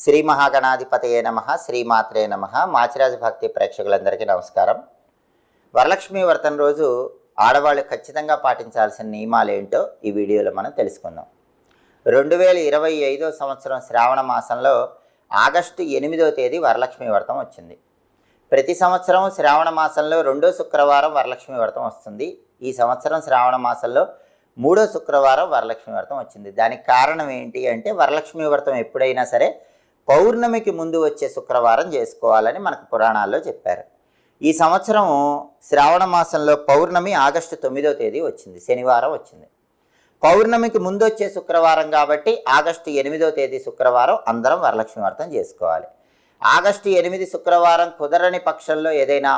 శ్రీ మహాగణాధిపతయే నమః, శ్రీమాత్రే నమః. మాచిరాజ భక్తి ప్రేక్షకులందరికీ నమస్కారం. వరలక్ష్మి వ్రతం రోజు ఆడవాళ్ళు ఖచ్చితంగా పాటించాల్సిన నియమాలు ఏంటో ఈ వీడియోలో మనం తెలుసుకుందాం. 2025 సంవత్సరం శ్రావణ మాసంలో ఆగస్టు 8వ తేదీ వరలక్ష్మి వ్రతం వచ్చింది. ప్రతి సంవత్సరం శ్రావణ మాసంలో 2వ శుక్రవారం వరలక్ష్మి వ్రతం వస్తుంది. ఈ సంవత్సరం శ్రావణ మాసంలో 3వ శుక్రవారం వరలక్ష్మి వ్రతం వచ్చింది. దానికి కారణం ఏంటి అంటే, వరలక్ష్మి వ్రతం ఎప్పుడైనా సరే పౌర్ణమికి ముందు వచ్చే శుక్రవారం చేసుకోవాలని మనకు పురాణాల్లో చెప్పారు. ఈ సంవత్సరం శ్రావణ మాసంలో పౌర్ణమి ఆగస్టు 9వ తేదీ వచ్చింది, శనివారం వచ్చింది. పౌర్ణమికి ముందు వచ్చే శుక్రవారం కాబట్టి ఆగస్టు 8వ తేదీ శుక్రవారం అందరం వరలక్ష్మి వ్రతం చేసుకోవాలి. ఆగస్టు 8 శుక్రవారం కుదరని పక్షంలో ఏదైనా